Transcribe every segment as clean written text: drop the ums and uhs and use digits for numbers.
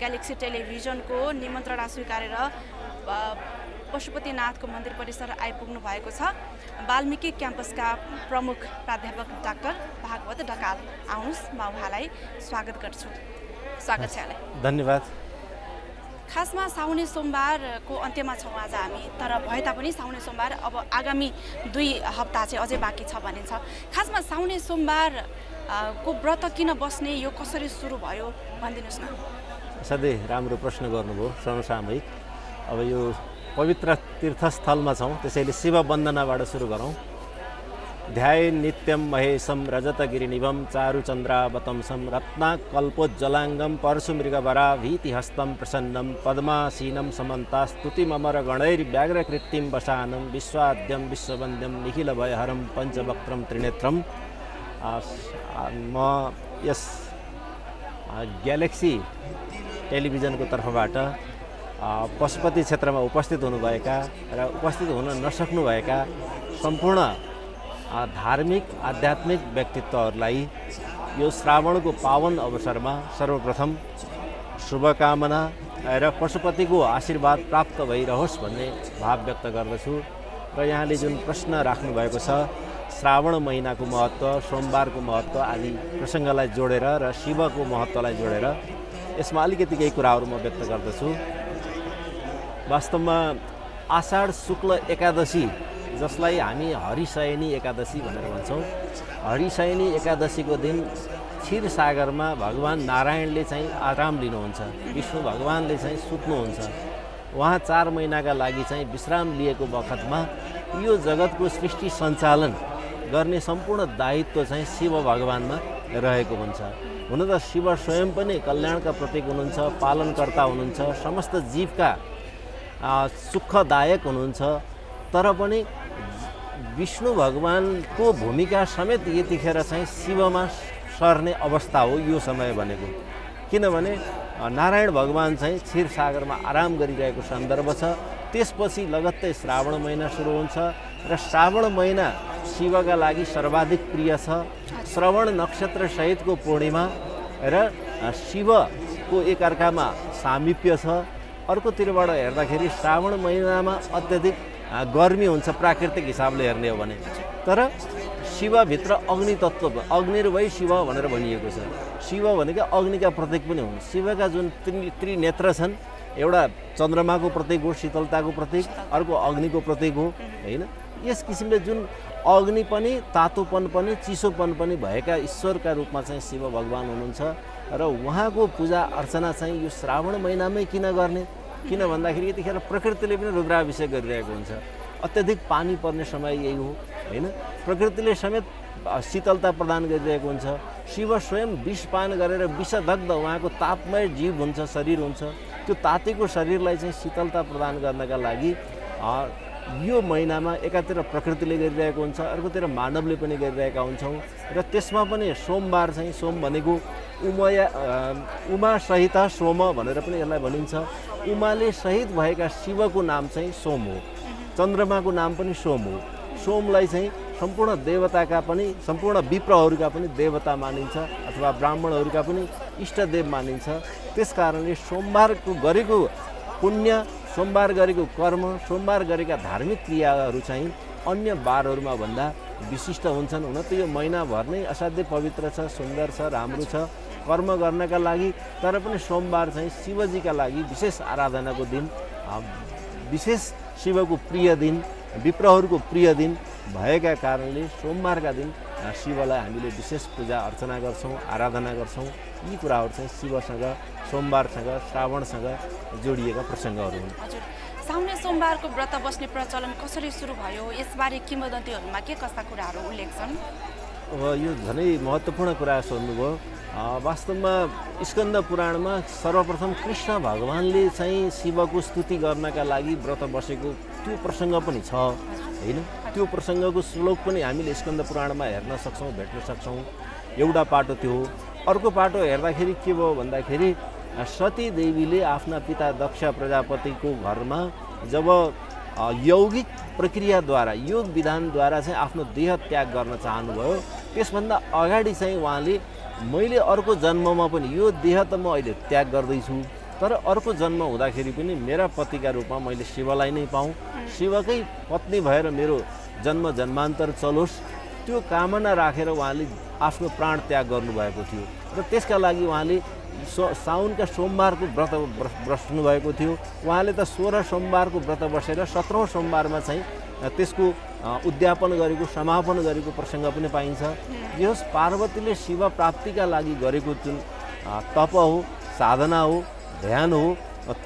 Galaxy टेलिभिजनको निमन्त्रणा स्वीकारेर पशुपतिनाथको मन्दिर परिसर आइपुग्नु भएको छ। वाल्मीकि क्याम्पसका प्रमुख प्राध्यापक डाक्टर भागवत ढकाल, आउनुहोस् म उहाँलाई स्वागत गर्छु। स्वागत छ यहाँलाई। धन्यवाद। खासमा साउने सोमबारको अन्त्यमा छौँ आज हामी, तर भए तापनि साउने सोमबार अब आगामी 2 हप्ता चाहिँ अझै बाँकी छ भनिन्छ। खासमा साउने सोमबार को व्रत किन बस्ने, यो कसरी सुरु भयो भनिदिनुहोस् न। असाध्यै राम्रो प्रश्न गर्नुभयो। समसामयिक अब यो पवित्र तीर्थस्थलमा छौँ, त्यसैले शिव वन्दनाबाट सुरु गरौँ। ध्याये नित्यं महेशं रजतगिरिनिभं चारुचन्द्रावतंसं रत्नाकल्पोज्जलाङ्गं परशुमृगवराभीतिहस्तं प्रसन्नं पद्मासीनं समन्तास्तुतिममरगणैर्व्याघ्रकृत्तिं वसानं विश्वाद्यं विश्ववन्द्यं निखिलभयहरं पञ्चवक्त्रं त्रिनेत्रं। म यस ग्यालेक्सी टेलिभिजनको तर्फबाट पशुपति क्षेत्रमा उपस्थित हुनुभएका र उपस्थित हुन नसक्नुभएका सम्पूर्ण धार्मिक आध्यात्मिक व्यक्तित्वहरूलाई यो श्रावणको पावन अवसरमा सर्वप्रथम शुभकामना र पशुपतिको आशीर्वाद प्राप्त भइरहोस् भन्ने भाव व्यक्त गर्दछु। र यहाँले जुन प्रश्न राख्नुभएको छ, श्रावण महिनाको महत्त्व, सोमबारको महत्त्व आदि प्रसङ्गलाई जोडेर र शिवको महत्त्वलाई जोडेर यसमा अलिकति केही कुराहरू म व्यक्त गर्दछु। वास्तवमा आषाढ शुक्ल एकादशी, जसलाई हामी हरिशयनी एकादशी भनेर भन्छौँ, हरिशयनी एकादशीको दिन क्षीरसागरमा भगवान नारायणले चाहिँ आराम लिनुहुन्छ, विष्णु भगवानले चाहिँ सुत्नुहुन्छ। उहाँ 4 महिनाका लागि चाहिँ विश्राम लिएको बखतमा यो जगतको सृष्टि सञ्चालन गर्ने सम्पूर्ण दायित्व चाहिँ शिव भगवानमा रहेको हुन्छ। हुन त शिव स्वयं पनि कल्याणका प्रतीक हुनुहुन्छ, पालनकर्ता हुनुहुन्छ, समस्त जीवका सुखदायक हुनुहुन्छ। तर पनि विष्णु भगवानको भूमिका समेत यतिखेर चाहिँ शिवमा सर्ने अवस्था हो यो समय भनेको। किनभने नारायण भगवान चाहिँ क्षीरसागरमा आराम गरिरहेको सन्दर्भ छ। त्यसपछि लगत्तै श्रावण महिना सुरु हुन्छ र श्रावण महिना शिवका लागि सर्वाधिक प्रिय छ। श्रवण नक्षत्र सहितको पूर्णिमा र शिवको एकअर्कामा सामिप्य छ। अर्कोतिरबाट हेर्दाखेरि श्रावण महिनामा अत्यधिक गर्मी हुन्छ प्राकृतिक हिसाबले हेर्ने हो भने, तर शिवभित्र अग्नि तत्त्व, अग्निर्वै शिव भनेर भनिएको छ। शिव भनेको अग्निका प्रतीक पनि हुन्। शिवका जुन त्रिनेत्र छन्, एउटा चन्द्रमाको प्रतीक हो, शीतलताको प्रतीक, अर्को अग्निको प्रतीक हो, होइन। यस किसिमले जुन अग्नि पनि, तातोपन पनि, चिसोपन पनि भएका ईश्वरका रूपमा चाहिँ शिव भगवान हुनुहुन्छ। र उहाँको पूजा अर्चना चाहिँ यो श्रावण महिनामै किन गर्ने? किन भन्दाखेरि यतिखेर प्रकृतिले पनि रुद्राभिषेक गरिरहेको हुन्छ। अत्यधिक पानी पर्ने समय यही हो, होइन। प्रकृतिले समेत शीतलता प्रदान गरिरहेको हुन्छ। शिव स्वयं विषपान गरेर विषदग्ध उहाँको तापमय जीव हुन्छ, शरीर हुन्छ। त्यो तातेको शरीरलाई चाहिँ शीतलता प्रदान गर्नका लागि यो महिनामा एकातिर प्रकृतिले गरिरहेको हुन्छ, अर्कोतिर मानवले पनि गरिरहेका हुन्छौँ। र त्यसमा पनि सोमबार चाहिँ, सोम भनेको उमा सहित सोम भनेर पनि यसलाई भनिन्छ। उमाले सहित भएका शिवको नाम चाहिँ सोम हो। चन्द्रमाको नाम पनि सोम हो। सोमलाई चाहिँ सम्पूर्ण देवताका पनि, सम्पूर्ण विप्रहरूका पनि देवता मानिन्छ, अथवा ब्राह्मणहरूका पनि इष्टदेव मानिन्छ। त्यसकारणले सोमबारको गरेको पुण्य, सोमबार गरेको कर्म, सोमबार गरेका धार्मिक क्रियाहरू चाहिँ अन्य बारहरूमा भन्दा विशिष्ट हुन्छन्। हुन त यो महिनाभर नै असाध्यै पवित्र छ, सुन्दर छ, राम्रो छ कर्म गर्नका लागि, तर पनि सोमबार चाहिँ शिवजीका लागि विशेष आराधनाको दिन, विशेष शिवको प्रिय दिन, विप्रहरूको प्रिय दिन भएका कारणले सोमबारका दिन शिवलाई हामीले विशेष पूजा अर्चना गर्छौँ, आराधना गर्छौँ। यी कुराहरू चाहिँ शिवसँग, सोमबारसँग, श्रावणसँग जोडिएका प्रसङ्गहरू हुन्। हजुर, साउने सोमबारको व्रत बस्ने प्रचलन कसरी सुरु भयो? यसबारे किंवदन्तीहरूमा के कस्ता कुराहरू उल्लेख छन्? अब यो झनै महत्त्वपूर्ण कुरा सोध्नुभयो। वास्तवमा स्कन्द पुराणमा सर्वप्रथम कृष्ण भगवानले चाहिँ शिवको स्तुति गर्नका लागि व्रत बसेको त्यो प्रसङ्ग पनि छ, होइन। त्यो प्रसङ्गको श्लोक पनि हामीले स्कन्द पुराणमा हेर्न सक्छौँ, भेट्न सक्छौँ। एउटा पाटो त्यो हो। अर्को पाटो हेर्दाखेरि के भयो भन्दाखेरि सती देवीले आफ्ना पिता दक्ष प्रजापतिको घरमा जब यौगिक प्रक्रियाद्वारा, योग विधानद्वारा चाहिँ आफ्नो देह त्याग गर्न चाहनुभयो, त्यसभन्दा अगाडि चाहिँ उहाँले मैले अर्को जन्ममा पनि यो देह त म अहिले त्याग गर्दैछु, तर अर्को जन्म हुँदाखेरि पनि मेरा पतिका रूपमा मैले शिवलाई नै पाऊँ, शिवकै पत्नी भएर मेरो जन्म जन्मान्तर चलोस्, त्यो कामना राखेर उहाँले आफ्नो प्राण त्याग गर्नुभएको थियो। र त्यसका लागि उहाँले साउनका सोमबारको व्रत बस्नुभएको थियो। उहाँले त 16 सोमबारको व्रत बसेर 17औं सोमबारमा चाहिँ त्यसको उद्यापन गरेको, समापन गरेको प्रसङ्ग पनि पाइन्छ। यस पार्वतीले शिव प्राप्तिका लागि गरेको जुन तप हो, साधना हो, ध्यान हो,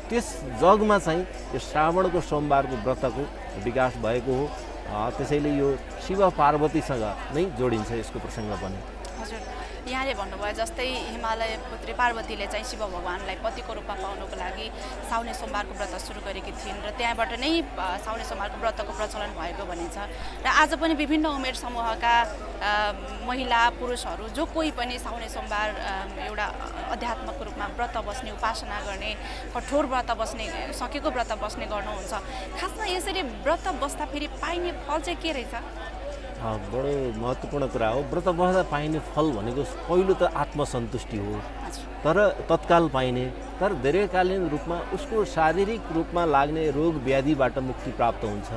त्यस जगमा चाहिँ यो श्रावणको सोमबारको व्रतको विकास भएको हो। त्यसैले यो शिव पार्वतीसँग नै जोडिन्छ यसको प्रसङ्ग पनि। हजुर, यहाँले भन्नुभयो जस्तै हिमालय पुत्री पार्वतीले चाहिँ शिव भगवानलाई पतिको रूपमा पाउनको लागि साउने सोमबारको व्रत सुरु गरेकी थिइन् र त्यहाँबाट नै साउने सोमबारको व्रतको प्रचलन भएको भनिन्छ। र आज पनि विभिन्न उमेर समूहका महिला पुरुषहरू जो कोही पनि साउने सोमबार एउटा अध्यात्मको रूपमा व्रत बस्ने, उपासना गर्ने, कठोर व्रत बस्ने, सकेको व्रत बस्ने गर्नुहुन्छ। खासमा यसरी व्रत बस्दा फेरि पाइने फल चाहिँ के रहेछ? बडो महत्त्वपूर्ण कुरा हो। व्रत बस्दा पाइने फल भनेको पहिलो त आत्मसन्तुष्टि हो, तर तत्काल पाइने, तर दीर्घकालीन रूपमा उसको शारीरिक रूपमा लाग्ने रोग व्याधिबाट मुक्ति प्राप्त हुन्छ।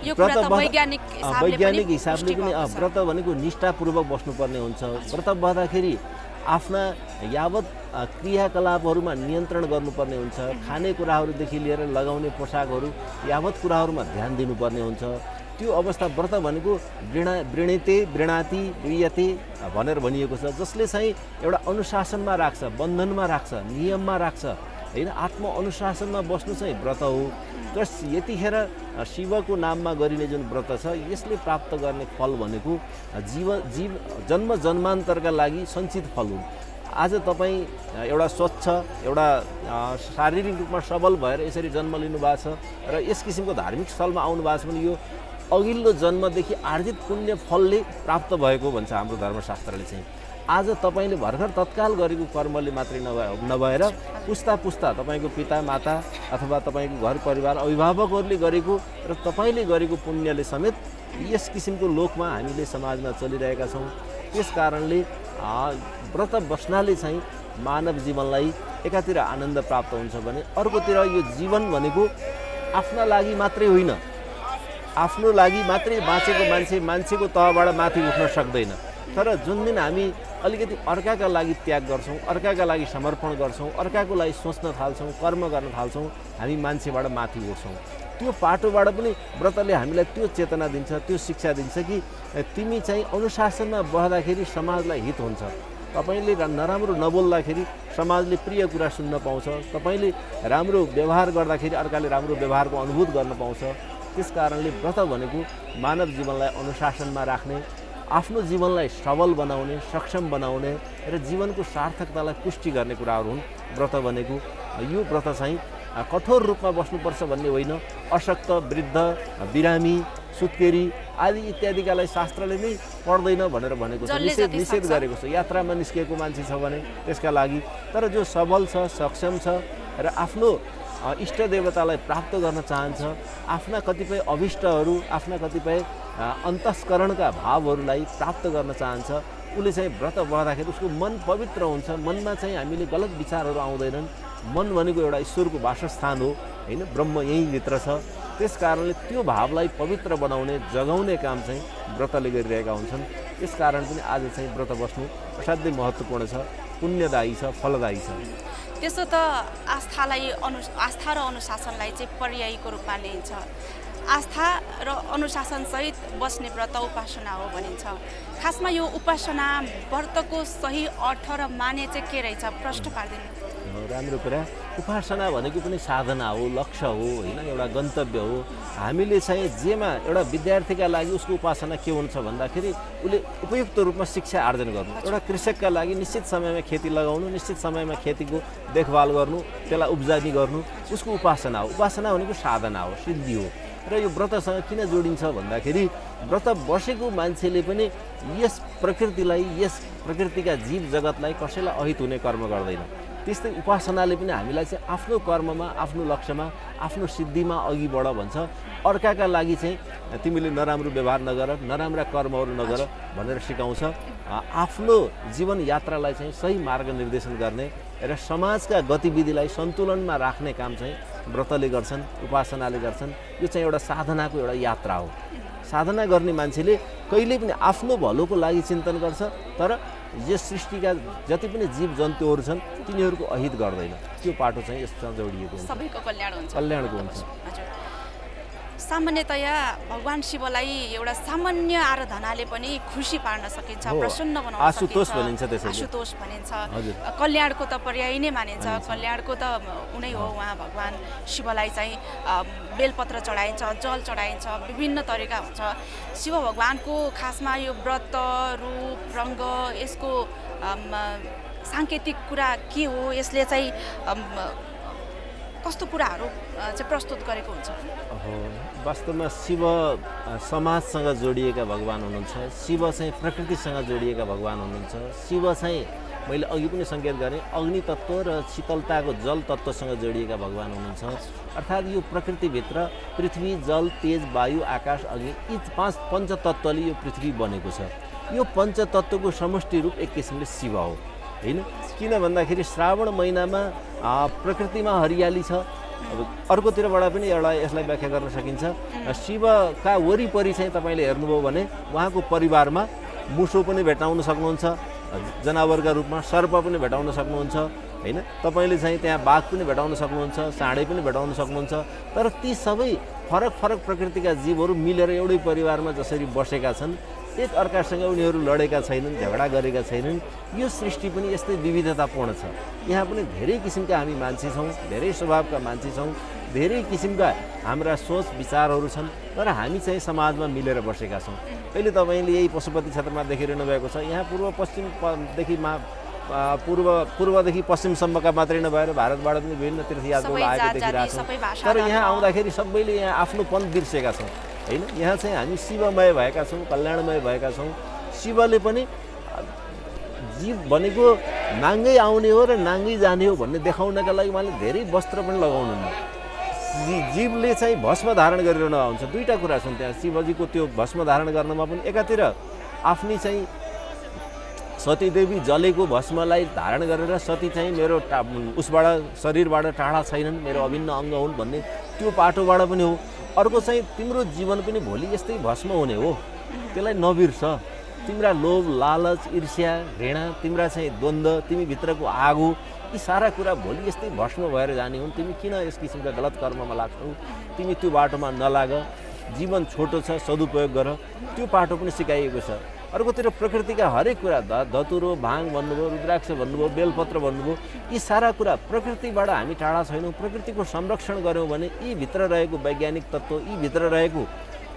यो कुरा त वैज्ञानिक हिसाबले पनि व्रत भनेको निष्ठापूर्वक बस्नुपर्ने हुन्छ। व्रत बस्दाखेरि आफ्ना यावत क्रियाकलापहरूमा नियन्त्रण गर्नुपर्ने हुन्छ। खानेकुराहरूदेखि लिएर लगाउने पोसाकहरू यावत कुराहरूमा ध्यान दिनुपर्ने हुन्छ। त्यो अवस्था व्रत भनेको वृणीते वृणाति वृयते भनेर भनिएको छ, जसले चाहिँ एउटा अनुशासनमा राख्छ, बन्धनमा राख्छ, नियममा राख्छ होइन। आत्म अनुशासनमा बस्नु चाहिँ व्रत हो। तर यतिखेर शिवको नाममा गरिने जुन व्रत छ यसले प्राप्त गर्ने फल भनेको जन्म जन्मान्तरका लागि सञ्चित फल हो। आज तपाईँ एउटा स्वच्छ, एउटा शारीरिक रूपमा सबल भएर यसरी जन्म लिनु भएको छ र यस किसिमको धार्मिक स्थलमा आउनु भएको छ भने यो अघिल्लो जन्मदेखि आर्जित पुण्य फलले प्राप्त भएको भन्छ हाम्रो धर्मशास्त्रले चाहिँ। आज तपाईँले भर्खर तत्काल गरेको कर्मले मात्रै नभएर पुस्ता पुस्ता तपाईँको पिता माता अथवा तपाईँको घर परिवार अभिभावकहरूले गरेको र तपाईँले गरेको पुण्यले समेत यस किसिमको लोकमा हामीले समाजमा चलिरहेका छौँ। त्यस कारणले व्रत बस्नाले चाहिँ मानव जीवनलाई एकातिर आनन्द प्राप्त हुन्छ भने अर्कोतिर यो जीवन भनेको आफ्ना लागि मात्रै होइन, आफ्नो लागि मात्रै बाँचेको मान्छेको तहबाट माथि उठ्न सक्दैन। तर जुन दिन हामी अलिकति अर्काका लागि त्याग गर्छौँ, अर्काका लागि समर्पण गर्छौँ, अर्काको लागि सोच्न थाल्छौँ, कर्म गर्न थाल्छौँ, हामी मान्छेबाट माथि उठ्छौँ। त्यो पाटोबाट पनि व्रतले हामीलाई त्यो चेतना दिन्छ, त्यो शिक्षा दिन्छ कि तिमी चाहिँ अनुशासनमा बस्दाखेरि समाजलाई हित हुन्छ। तपाईँले नराम्रो नबोल्दाखेरि समाजले प्रिय कुरा सुन्न पाउँछ। तपाईँले राम्रो व्यवहार गर्दाखेरि अर्काले राम्रो व्यवहारको अनुभूत गर्न पाउँछ। त्यस कारणले व्रत भनेको मानव जीवनलाई अनुशासनमा राख्ने, आफ्नो जीवनलाई सबल बनाउने, सक्षम बनाउने र जीवनको सार्थकतालाई पुष्टि गर्ने कुराहरू हुन् व्रत भनेको। यो व्रत चाहिँ कठोर रूपमा बस्नुपर्छ भन्ने होइन, अशक्त, वृद्ध, बिरामी, सुत्केरी आदि इत्यादिकालाई शास्त्रले नै पढ्दैन भनेर भनेको छ, निषेध गरेको छ। यात्रामा निस्किएको मान्छे छ भने त्यसका लागि, तर जो सबल छ, सक्षम छ र आफ्नो इष्ट देवतालाई प्राप्त गर्न चाहन्छ, आफ्ना कतिपय अभिष्टहरू, आफ्ना कतिपय अन्तस्करणका भावहरूलाई प्राप्त गर्न चाहन्छ, उसले चाहिँ व्रत बस्दाखेरि उसको मन पवित्र हुन्छ। मनमा चाहिँ हामीले गलत विचारहरू आउँदैनन्। मन भनेको एउटा ईश्वरको वासस्थान हो होइन, ब्रह्म यहीँभित्र छ। त्यस कारणले त्यो भावलाई पवित्र बनाउने, जगाउने काम चाहिँ व्रतले गरिरहेका हुन्छन्। त्यस कारण पनि आज चाहिँ व्रत बस्नु असाध्यै महत्त्वपूर्ण छ, पुण्यदायी छ, फलदायी छ। त्यसो त आस्था र अनुशासनलाई चाहिँ पर्यायको रूपमा लिइन्छ। आस्था र अनुशासनसहित बस्ने व्रत उपासना हो भनिन्छ। खासमा यो उपासना व्रतको सही अर्थ र माने चाहिँ के रहेछ प्रश्न पार्दिनु। राम्रो कुरा। उपासना भनेको पनि साधना हो, लक्ष्य हो होइन, एउटा गन्तव्य हो। हामीले चाहिँ जेमा एउटा विद्यार्थीका लागि उसको उपासना के हुन्छ भन्दाखेरि उसले उपयुक्त रूपमा शिक्षा आर्जन गर्नु, एउटा कृषकका लागि निश्चित समयमा खेती लगाउनु, निश्चित समयमा खेतीको देखभाल गर्नु, त्यसलाई उब्जनी गर्नु उसको उपासना हो। उपासना भनेको साधना हो, सिद्धि हो। र यो व्रतसँग किन जोडिन्छ भन्दाखेरि व्रत बसेको मान्छेले पनि यस प्रकृतिलाई, यस प्रकृतिका जीव जगतलाई कसैलाई अहित हुने कर्म गर्दैन। त्यस्तै उपासनाले पनि हामीलाई चाहिँ आफ्नो कर्ममा, आफ्नो लक्ष्यमा, आफ्नो सिद्धिमा अघि बढ भन्छ। अर्काका लागि चाहिँ तिमीले नराम्रो व्यवहार नगर, नराम्रा कर्महरू नगर भनेर सिकाउँछ। आफ्नो जीवन यात्रालाई चाहिँ सही मार्ग निर्देशन गर्ने र समाजका गतिविधिलाई सन्तुलनमा राख्ने काम चाहिँ व्रतले गर्छन्, उपासनाले गर्छन्। यो चाहिँ एउटा साधनाको एउटा यात्रा हो। साधना गर्ने मान्छेले कहिले पनि आफ्नो भलोको लागि चिन्तन गर्छ, तर यस सृष्टिका जति पनि जीव जन्तुहरू छन् तिनीहरूको अहित गर्दैन। त्यो पाटो चाहिँ यससँग जोडिएको हुन्छ, सबैको कल्याण हुन्छ, कल्याणको हुन्छ। हजुर। सामान्यतया भगवान शिवलाई एउटा सामान्य आराधनाले पनि खुसी पार्न सकिन्छ, हो, प्रसन्न बनाउन आशुतोष सकिन्छ। भनिन्छ त्यसैले। आशुतोष भनिन्छ। हजुर। कल्याणको त पर्याय नै मानिन्छ। कल्याणको त उनै हो उहाँ भगवान शिवलाई चाहिँ बेलपत्र चढाइन्छ, जल चढाइन्छ, विभिन्न तरिका हुन्छ। शिव भगवानको खासमा यो व्रत, रूप, रङ्ग, यसको साङ्केतिक कुरा के हो, यसले चाहिँ कस्तो कुराहरू चाहिँ प्रस्तुत गरेको हुन्छ? वास्तवमा शिव समाजसँग जोडिएका भगवान हुनुहुन्छ। शिव चाहिँ प्रकृतिसँग जोडिएका भगवान हुनुहुन्छ। शिव चाहिँ मैले अघि पनि सङ्केत गरेँ अग्नि तत्त्व र शीतलताको जल तत्त्वसँग जोडिएका भगवान हुनुहुन्छ। अर्थात् यो प्रकृतिभित्र पृथ्वी, जल, तेज, वायु, आकाश, अग्नि यी पञ्चतत्त्वले यो पृथ्वी बनेको छ। यो पञ्चतत्त्वको समष्टि रूप एक किसिमले शिव हो, होइन? किन भन्दाखेरि श्रावण महिनामा प्रकृतिमा हरियाली छ। अब अर्कोतिरबाट पनि एउटा यसलाई व्याख्या गर्न सकिन्छ। शिवका वरिपरि चाहिँ तपाईँले हेर्नुभयो भने उहाँको परिवारमा मुसो पनि भेटाउन सक्नुहुन्छ, जनावरका रूपमा सर्प पनि भेटाउन सक्नुहुन्छ, होइन? तपाईँले चाहिँ त्यहाँ बाघ पनि भेटाउन सक्नुहुन्छ, साँडे पनि भेटाउन सक्नुहुन्छ। तर ती सबै फरक फरक प्रकृतिका जीवहरू मिलेर एउटै परिवारमा जसरी बसेका छन्, एक अर्कासँग उनीहरू लडेका छैनन्, झगडा गरेका छैनन्। यो सृष्टि पनि यस्तै विविधतापूर्ण छ। यहाँ पनि धेरै किसिमका हामी मान्छे छौँ, धेरै स्वभावका मान्छे छौँ, धेरै किसिमका हाम्रा सोच विचारहरू छन्, तर हामी चाहिँ समाजमा मिलेर बसेका छौँ। अहिले तपाईँले यही पशुपति क्षेत्रमा देखिरहनु भएको छ। यहाँ पूर्व पश्चिमदेखि पूर्वदेखि पश्चिमसम्मका मात्रै नभएर भारतबाट पनि विभिन्न तीर्थयात्रीहरू आएको देखिरहेको छौँ। तर यहाँ आउँदाखेरि सबैले यहाँ आफ्नोपन बिर्सेका छौँ, होइन? यहाँ चाहिँ हामी शिवमय भएका छौँ, कल्याणमय भएका छौँ। शिवले पनि जीव भनेको नाङ्गै आउने हो र नाङ्गै जाने हो भन्ने देखाउनका लागि उहाँले धेरै वस्त्र पनि लगाउनुहुन्न। जीवले चाहिँ भस्म धारण गरिरहनु हुन्छ। दुईवटा कुरा छन् त्यहाँ। शिवजीको त्यो भस्म धारण गर्नमा पनि एकातिर आफ्नै चाहिँ सतीदेवी जलेको भस्मलाई धारण गरेर सती चाहिँ मेरो उसबाट शरीरबाट टाढा छैनन्, मेरो अभिन्न अङ्ग हुन् भन्ने त्यो पाटोबाट पनि हो। अर्को चाहिँ तिम्रो जीवन पनि भोलि यस्तै भस्म हुने हो, त्यसलाई नबिर्स। तिम्रा लोभ, लालच, ईर्ष्या, घृणा, तिम्रा चाहिँ द्वन्द्व, तिमीभित्रको आगो, यी सारा कुरा भोलि यस्तै भस्म भएर जाने हुन्। तिमी किन यस किसिमका गलत कर्ममा लाग्छौ? तिमी त्यो बाटोमा नलाग। जीवन छोटो छ, सदुपयोग गर। त्यो पाटो पनि सिकाइएको छ। अर्कोतिर प्रकृतिका हरेक कुरा, धतुरो, भाङ भन्नुभयो, रुद्राक्ष भन्नुभयो, बेलपत्र भन्नुभयो, यी सारा कुरा प्रकृतिबाट हामी टाढा छैनौँ। प्रकृतिको संरक्षण गऱ्यौँ भने यी भित्र रहेको वैज्ञानिक तत्त्व, यी भित्र रहेको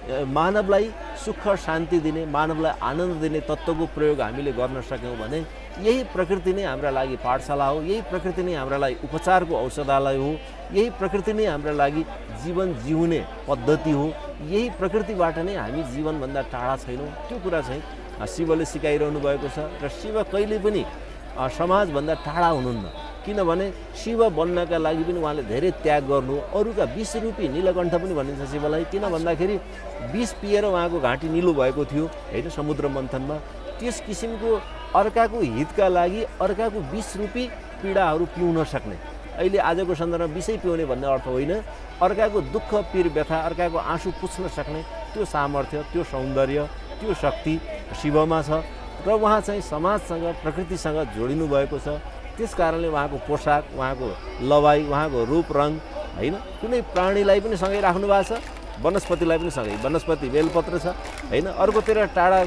मानवलाई सुख शान्ति दिने, मानवलाई आनन्द दिने तत्त्वको प्रयोग हामीले गर्न सक्यौँ भने यही प्रकृति नै हाम्रा लागि पाठशाला हो, यही प्रकृति नै हाम्रा लागि उपचारको औषधालय हो, यही प्रकृति नै हाम्रा लागि जीवन जिउने पद्धति हो। यही प्रकृतिबाट नै हामी जीवनभन्दा टाढा छैनौँ। त्यो कुरा चाहिँ शिवले सिकाइरहनु भएको छ। र शिव कहिले पनि समाजभन्दा टाढा हुनुहुन्न। किनभने शिव बन्नका लागि पनि उहाँले धेरै त्याग गर्नु। अरूका विष रूपी नीलकण्ठ पनि भनिन्छ शिवलाई। किन भन्दाखेरि विष पिएर उहाँको घाँटी निलो भएको थियो, होइन, समुद्र मन्थनमा। त्यस किसिमको अर्काको हितका लागि अर्काको विष रूपी पीडाहरू पिउन सक्ने, अहिले आजको सन्दर्भमा विषै पिउने भन्ने अर्थ होइन, अर्काको दुःख पीर व्यथा, अर्काको आँसु पुछ्न सक्ने त्यो सामर्थ्य, त्यो सौन्दर्य, त्यो शक्ति शिवमा छ। र उहाँ चाहिँ समाजसँग, प्रकृतिसँग जोडिनु भएको छ। त्यस कारणले उहाँको पोसाक, उहाँको लवाई, उहाँको रूप रङ, होइन, कुनै प्राणीलाई पनि सँगै राख्नु भएको छ, वनस्पतिलाई पनि सँगै। वनस्पति बेलपत्र छ, होइन। अर्कोतिर टाढा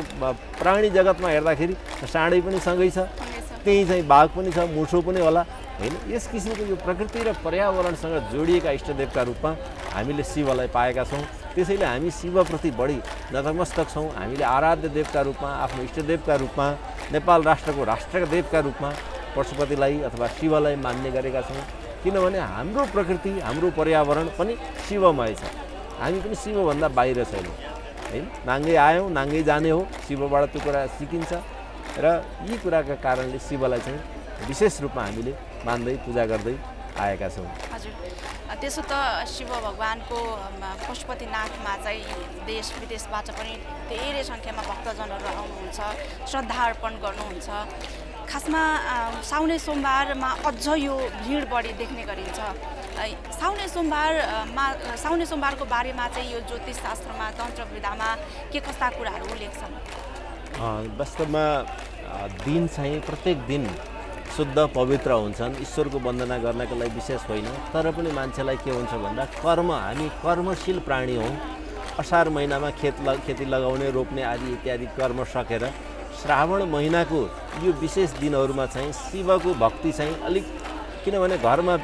प्राणी जगतमा हेर्दाखेरि साँडै पनि सँगै छ, त्यही चाहिँ बाघ पनि छ, मुसो पनि होला, होइन। यस किसिमको यो प्रकृति र पर्यावरणसँग जोडिएका इष्टदेवका रूपमा हामीले शिवलाई पाएका छौँ। त्यसैले हामी शिवप्रति बढी नतमस्तक छौँ। हामीले आराध्य देवका रूपमा, आफ्नो इष्टदेवका रूपमा, नेपाल राष्ट्रको राष्ट्रदेवका रूपमा पशुपतिलाई अथवा शिवलाई मान्ने गरेका छौँ। किनभने हाम्रो प्रकृति, हाम्रो पर्यावरण पनि शिवमय छ। हामी पनि शिवभन्दा बाहिर छैनौँ, होइन। नाङ्गै आयौँ, नाङ्गै जाने हो, शिवबाट त्यो कुरा सिकिन्छ। र यी कुराका कारणले शिवलाई चाहिँ विशेष रूपमा हामीले मान्दै पूजा गर्दै आएका छौँ। हजुर, त्यसो त शिव भगवानको पशुपतिनाथमा चाहिँ देश विदेशबाट पनि धेरै सङ्ख्यामा भक्तजनहरू आउनुहुन्छ, श्रद्धा अर्पण गर्नुहुन्छ। खासमा साउने सोमबारमा अझ यो भिड बढी देख्ने गरिन्छ। साउने सोमबारको बारेमा चाहिँ यो ज्योतिष शास्त्रमा, तन्त्र विधामा के कस्ता कुराहरू उल्लेख छन्? वास्तवमा दिन चाहिँ प्रत्येक दिन शुद्ध पवित्र हुन्छन्, ईश्वरको वन्दना गर्नको लागि विशेष होइन। तर पनि मान्छेलाई के हुन्छ भन्दा हामी कर्मशील प्राणी हौँ। असार महिनामा खेती लगाउने, रोप्ने आदि इत्यादि कर्म सकेर श्रावण महिनाको यो विशेष दिनहरूमा चाहिँ शिवको भक्ति चाहिँ अलिक, किनभने घरमा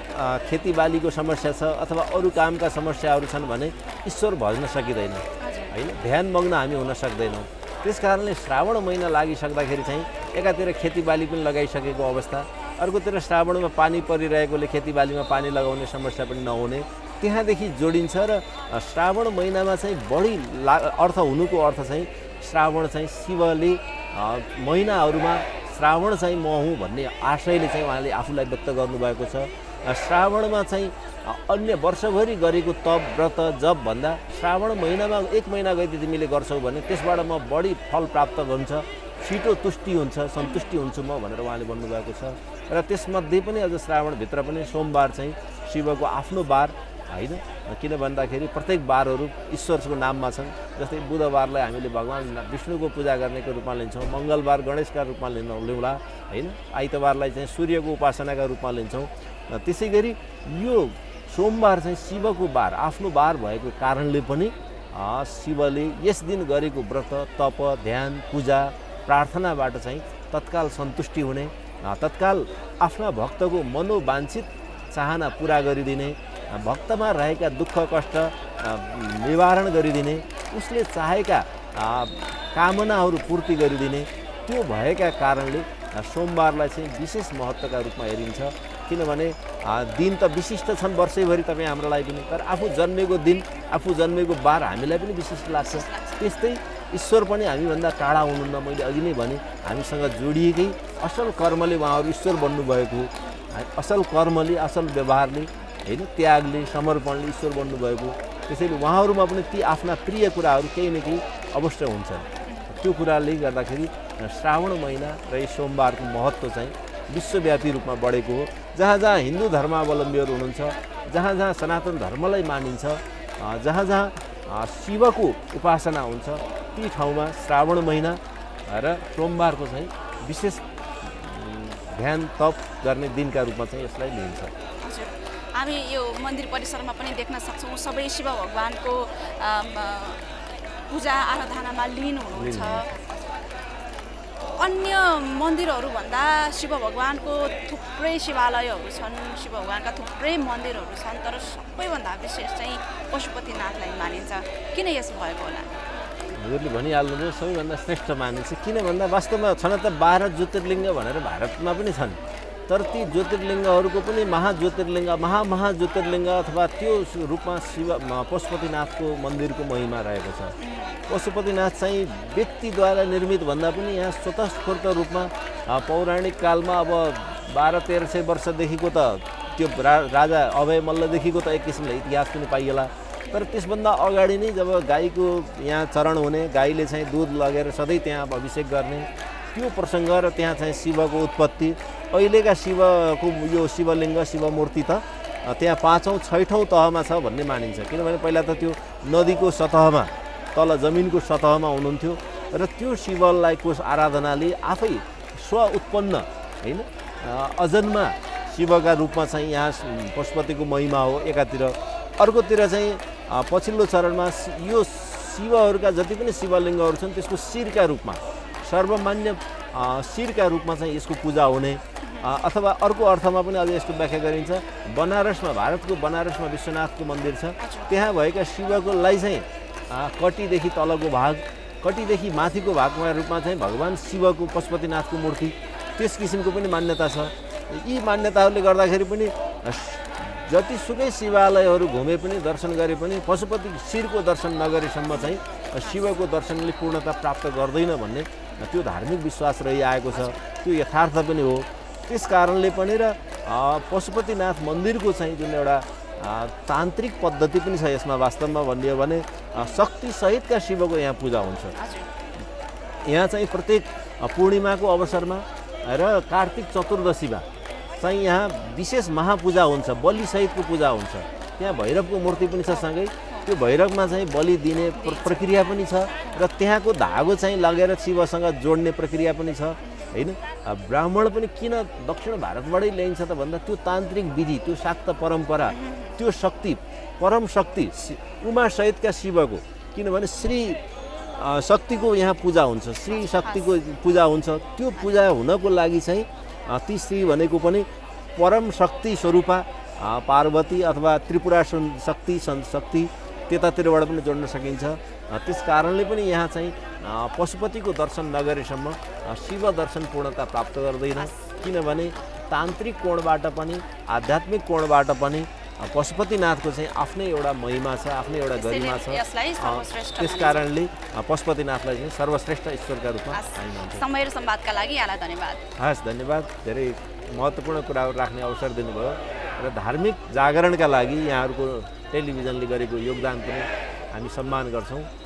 खेतीबालीको समस्या छ अथवा अरू कामका समस्याहरू छन् भने ईश्वर भज्न सकिँदैन होइन, ध्यान मग्न हामी हुन सक्दैनौँ। त्यस कारणले श्रावण महिना लागिसक्दाखेरि चाहिँ एकातिर खेतीबाली पनि लगाइसकेको अवस्था, अर्कोतिर श्रावणमा पानी परिरहेकोले खेतीबालीमा पानी लगाउने समस्या पनि नहुने, त्यहाँदेखि जोडिन्छ। र श्रावण महिनामा चाहिँ बढी अर्थ हुनुको अर्थ चाहिँ श्रावण चाहिँ शिवले महिनाहरूमा श्रावण चाहिँ म हुँ भन्ने आशयले चाहिँ उहाँले आफूलाई व्यक्त गर्नुभएको छ। श्रावणमा चाहिँ अन्य वर्षभरि गरेको तप व्रत जप भन्दा श्रावण महिनामा 1 महिना गति तिमीले गर्छौ भने त्यसबाट म बढी फल प्राप्त हुन्छ, छिटो तुष्टि हुन्छ, सन्तुष्टि हुन्छु म भनेर उहाँले भन्नुभएको छ। र त्यसमध्ये पनि अझ श्रावणभित्र पनि सोमबार चाहिँ शिवको आफ्नो बार होइन, किन भन्दाखेरि प्रत्येक बारहरू ईश्वरको नाममा छन्। जस्तै बुधबारलाई हामीले भगवान् विष्णुको पूजा गर्नेको रूपमा लिन्छौँ, मङ्गलबार गणेशका रूपमा लिउँला होइन, आइतबारलाई चाहिँ सूर्यको उपासनाका रूपमा लिन्छौँ। त्यसै गरी यो सोमबार चाहिँ शिवको बार, आफ्नो बार भएको कारणले पनि शिवले यस दिन गरेको व्रत, तप, ध्यान, पूजा, प्रार्थनाबाट चाहिँ तत्काल सन्तुष्टि हुने, तत्काल आफ्ना भक्तको मनोवाञ्छित चाहना पुरा गरिदिने, भक्तमा रहेका दुःख कष्ट निवारण गरिदिने, उसले चाहेका कामनाहरू पूर्ति गरिदिने, त्यो भएका कारणले सोमबारलाई चाहिँ विशेष महत्त्वका रूपमा हेरिन्छ। किनभने दिन त विशिष्ट छन् वर्षैभरि तपाईँ हाम्रो लागि पनि, तर आफू जन्मेको दिन, आफू जन्मेको बार हामीलाई पनि विशिष्ट लाग्छ। त्यस्तै ईश्वर पनि हामीभन्दा टाढा हुनुहुन्न। मैले अघि नै भने हामीसँग जोडिएकै असल कर्मले उहाँहरू ईश्वर बन्नुभएको हो। असल कर्मले, असल व्यवहारले होइन, त्यागले, समर्पणले ईश्वर बन्नुभएको। त्यसैले उहाँहरूमा पनि ती आफ्ना प्रिय कुराहरू केही न केही अवश्य हुन्छन्। त्यो कुराले गर्दाखेरि श्रावण महिना र यस सोमबारको महत्त्व चाहिँ विश्वव्यापी रूपमा बढेको हो। जहाँ जहाँ हिन्दू धर्मावलम्बीहरू हुनुहुन्छ, जहाँ जहाँ सनातन धर्मलाई मानिन्छ, जहाँ जहाँ शिवको उपासना हुन्छ, ती ठाउँमा श्रावण महिना र सोमबारको चाहिँ विशेष ध्यान तप गर्ने दिनका रूपमा चाहिँ यसलाई लिइन्छ। हामी यो मन्दिर परिसरमा पनि देख्न सक्छौँ सबै शिव भगवानको पूजा आराधनामा लीन हुनुहुन्छ। अन्य मन्दिरहरूभन्दा शिव भगवानको थुप्रै शिवालयहरू छन्, शिव भगवानका थुप्रै मन्दिरहरू छन्, तर सबैभन्दा विशेष चाहिँ पशुपतिनाथलाई मानिन्छ। किन यसो भएको होला? हजुरले भनिहाल्नुभयो सबैभन्दा श्रेष्ठ मानिन्छ। किन भन्दा वास्तवमा छन त 12 ज्योतिर्लिङ्ग भनेर भारतमा पनि छन्, तर ती ज्योतिर्लिङ्गहरूको पनि महाज्योतिर्लिङ्ग, महाज्योतिर्लिङ्ग अथवा त्यो रूपमा पशुपतिनाथको मन्दिरको महिमा रहेको छ। पशुपतिनाथ चाहिँ व्यक्तिद्वारा निर्मित भन्दा पनि यहाँ स्वतस्फूर्त रूपमा पौराणिक कालमा अब 1200-1300 वर्षदेखिको त त्यो राजा अभय मल्लदेखिको त एक किसिमले इतिहास पनि पाइएला। तर त्यसभन्दा अगाडि नै जब गाईको यहाँ चरण हुने, गाईले चाहिँ दुध लगेर सधैँ त्यहाँ अभिषेक गर्ने त्यो प्रसङ्ग र त्यहाँ चाहिँ शिवको उत्पत्ति, अहिलेका शिवको यो शिवलिङ्ग, शिवमूर्ति त त्यहाँ 5औँ 6औँ तहमा छ भन्ने मानिन्छ। किनभने पहिला त त्यो नदीको सतहमा, तल जमिनको सतहमा हुनुहुन्थ्यो र त्यो शिवलाई को आराधनाले आफै स्व उत्पन्न होइन, अजन्मा शिवका रूपमा चाहिँ यहाँ पशुपतिको महिमा हो एकातिर। अर्कोतिर चाहिँ पछिल्लो चरणमा यो शिवहरूका जति पनि शिवलिङ्गहरू छन् त्यसको शिरका रूपमा, सर्वमान्य शिरका रूपमा चाहिँ यसको पूजा हुने। अथवा अर्को अर्थमा पनि अझ यस्तो व्याख्या गरिन्छ, बनारसमा, भारतको बनारसमा विश्वनाथको मन्दिर छ, त्यहाँ भएका शिवकोलाई चाहिँ कटीदेखि तलको भाग, कटीदेखि माथिको भागमा रूपमा चाहिँ भगवान् शिवको, पशुपतिनाथको मूर्ति, त्यस किसिमको पनि मान्यता छ। यी मान्यताहरूले गर्दाखेरि पनि जतिसुकै शिवालयहरू घुमे पनि, दर्शन गरे पनि पशुपति शिरको दर्शन नगरेसम्म चाहिँ शिवको दर्शनले पूर्णता प्राप्त गर्दैन भन्ने त्यो धार्मिक विश्वास रहिआएको छ। त्यो यथार्थ पनि हो। त्यस कारणले पनि र पशुपतिनाथ मन्दिरको चाहिँ जुन एउटा तान्त्रिक पद्धति पनि छ यसमा वास्तवमा भन्ने हो भने शक्तिसहितका शिवको यहाँ पूजा हुन्छ। यहाँ चाहिँ प्रत्येक पूर्णिमाको अवसरमा र कार्तिक चतुर्दशीमा चाहिँ यहाँ विशेष महापूजा हुन्छ, बलिसहितको पूजा हुन्छ। त्यहाँ भैरवको मूर्ति पनि छ सँगै, त्यो भैरवमा चाहिँ बलि दिने प्रक्रिया पनि छ र त्यहाँको धागो चाहिँ लगेर शिवसँग जोड्ने प्रक्रिया पनि छ हैन। ब्राह्मण पनि किन दक्षिण भारतबाटै ल्याइन्छ त भन्दा त्यो तान्त्रिक विधि, त्यो शाक्त परम्परा, त्यो शक्ति, परम शक्ति उमासहितका शिवको, किनभने श्री शक्तिको यहाँ पूजा हुन्छ, श्री शक्तिको पूजा हुन्छ। त्यो पूजा हुनको लागि चाहिँ ती श्री भनेको पनि परम शक्ति स्वरूपा पार्वती अथवा त्रिपुरा शक्ति त्यतातिरबाट पनि जोड्न सकिन्छ। त्यस कारणले पनि यहाँ चाहिँ पशुपतिको दर्शन नगरेसम्म शिव दर्शन पूर्णता प्राप्त गर्दैन, किनभने तान्त्रिक कोणबाट पनि आध्यात्मिक कोणबाट पनि पशुपतिनाथको चाहिँ आफ्नै एउटा महिमा छ, आफ्नै एउटा गरिमा छ। त्यस कारणले पशुपतिनाथलाई चाहिँ सर्वश्रेष्ठ ईश्वरका रूपमा मानिन्छ। समय र संवादका लागि यहाँलाई धन्यवाद। हस्, धन्यवाद। धेरै महत्त्वपूर्ण कुराहरू राख्ने अवसर दिनुभयो र धार्मिक जागरणका लागि यहाँहरूको टेलिभिजनले गरेको योगदान पनि हामी सम्मान गर्छौँ।